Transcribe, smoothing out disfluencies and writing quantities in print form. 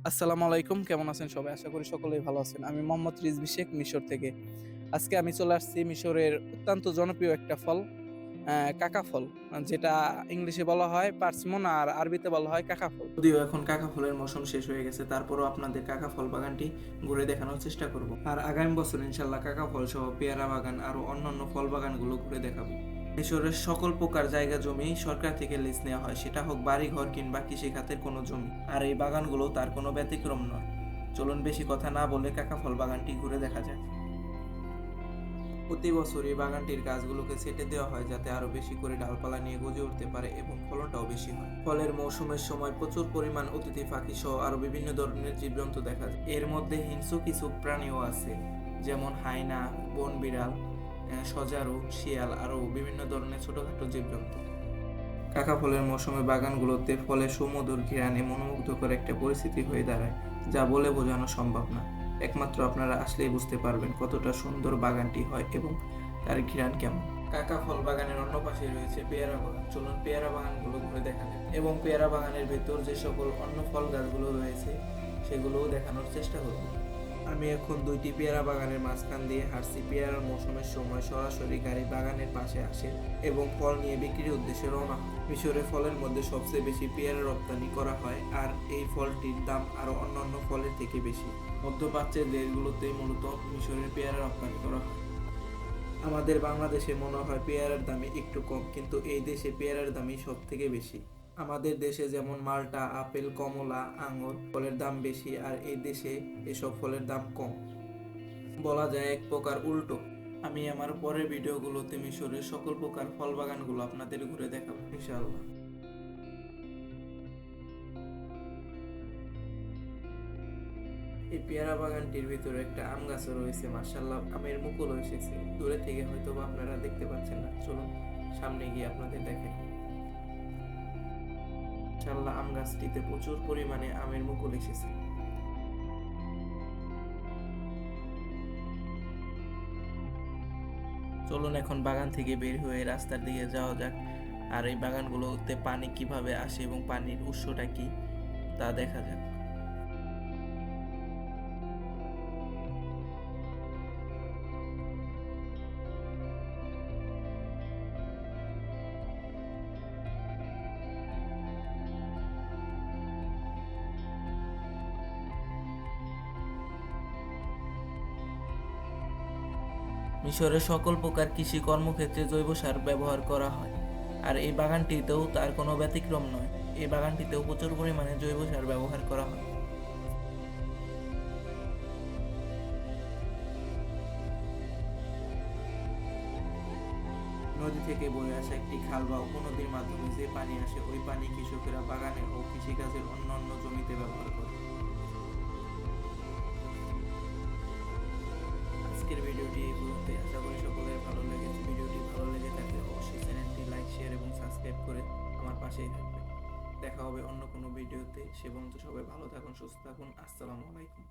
আসসালামু আলাইকুম, কেমন আছেন সবাই? আশা করি সকলেই ভালো আছেন। আমি মোহাম্মদ রিজভী শেখ, মিশর থেকে। আজকে আমি চলে আসছি মিশরের অত্যন্ত জনপ্রিয় একটা ফল, কাকা ফল। যেটা ইংলিশে বলা হয় পার্সিমন আর আরবিতে বলা হয় কাকা ফল। যদিও এখন কাকা ফলের মৌসুম শেষ হয়ে গেছে, তারপরও আপনাদের কাকা ফল বাগানটি ঘুরে দেখানোর চেষ্টা করব। আর আগামী বছর ইনশাল্লাহ কাকা ফল সহ পেয়ারা বাগান আরো অন্যান্য ফল বাগানগুলো ঘুরে দেখাবো। মিশরের সকল প্রকার জায়গা জমি সরকার থেকে লিজ নেওয়া হয়, সেটা হোক বাড়ি ঘর কিংবা কৃষিখাতের কোনো জমি। আর এই বাগানগুলো তার কোনো ব্যতিক্রম নয়। চলুন বেশি কথা না বলে কাকা ফল বাগানটি ঘুরে দেখা যায়। প্রতি বছর এই বাগানটির গাছগুলোকে ছেটে দেওয়া হয় যাতে আরো বেশি করে ডালপালা নিয়ে গজে উঠতে পারে এবং ফলনটাও বেশি হয়। ফলের মৌসুমের সময় প্রচুর পরিমাণ অতিথি পাখি সহ আরো বিভিন্ন ধরনের জীবজন্তু দেখা যায়। এর মধ্যে হিংস্র কিছু প্রাণীও আছে, যেমন হায়না, বন বিড়াল, সজারু, শিয়াল আরো বিভিন্ন ধরনের ছোটখাটো জীবজন্তু। কাকা ফলের মৌসুমে বাগানগুলোতে ফলের সুমধুর ঘ্রাণে মনোমুগ্ধকর একটা পরিস্থিতি হয়ে দাঁড়ায়, যা বলে বোঝানো সম্ভব না। একমাত্র আপনারা আসলেই বুঝতে পারবেন কতটা সুন্দর বাগানটি হয় এবং তার ঘ্রাণ কেমন। কাকা ফল বাগানের অন্য পাশে রয়েছে পেয়ারা বাগান। চলুন পেয়ারা বাগানগুলো ঘুরে দেখা যায় এবং পেয়ারা বাগানের ভেতর যে সকল অন্য ফল গাছগুলো রয়েছে সেগুলোও দেখানোর চেষ্টা করব। আমি এখন দুইটি পেয়ারা বাগানের মাঝখান দিয়ে হাঁটছি। পেয়ারার মৌসুমের সময় সরাসরি গাড়ি বাগানের পাশে আসে এবং ফল নিয়ে বিক্রির উদ্দেশ্যে রওনা হয়। মিশরে ফলের মধ্যে সবচেয়ে বেশি পেয়ারা রপ্তানি করা হয়, আর এই ফলটির দাম আরো অন্যান্য ফলের থেকে বেশি। মধ্যপ্রাচ্যের দেশগুলোতে মূলত মিশরের পেয়ারা রপ্তানি করা হয়। আমাদের বাংলাদেশে মনে হয় পেয়ারার দামই একটু কম, কিন্তু এই দেশে পেয়ারার দামই সব থেকে বেশি। আমাদের দেশে যেমন মাল্টা, আপেল, কমলা, আঙুর ফলের দাম বেশি, আর এই দেশে এসব ফলের দাম কম। বলা যায় এক প্রকার উল্টো। আমি আমার পরের ভিডিওগুলোতে মিশরের সকল প্রকার ফল বাগানগুলো আপনাদের ঘুরে দেখাবো ইনশাআল্লাহ। এই পেয়ারা বাগানটির ভিতরে একটা আম গাছও রয়েছে, মাশাআল্লাহ আমের মুকুলও এসেছে। দূরে থেকে হয়তো আপনারা দেখতে পাচ্ছেন না, চলুন সামনে গিয়ে আপনাদের দেখাই। মাশাআল্লাহ আম গাছটিতে প্রচুর পরিমাণে আমের মুকুল এসেছে। চলুন এখন বাগান থেকে বের হয়ে রাস্তার দিকে যাওয়া যাক, আর এই বাগানগুলোতে পানি কিভাবে আসে এবং পানির উৎসটা কি তা দেখা যাক। মিশরের সকল প্রকার কৃষি কর্মক্ষেত্রে জৈব সার ব্যবহার করা হয়, আর এই বাগানটিতেও তার কোনো ব্যতিক্রম নয়। এই বাগানটিতেও প্রচুর পরিমাণে জৈব সার ব্যবহার করা হয়। নদী থেকে বয়ে আসা একটি খাল বা উপনদীর মাধ্যমে যে পানি আসে, ওই পানি কৃষকেরা বাগানে ও কৃষিকাজের অন্যান্য জমিতে ব্যবহার করে। আজকের ভিডিওটি এই পর্যন্তই। আশা করি সকলের ভালো লেগেছে। ভিডিওটি ভালো লেগে থাকলে অবশ্যই চ্যানেলটি লাইক, শেয়ার এবং সাবস্ক্রাইব করে আমার পাশেই থাকবেন। দেখা হবে অন্য কোনো ভিডিওতে। সে পর্যন্ত সবাই ভালো থাকুন, সুস্থ থাকুন। আসসালামু আলাইকুম।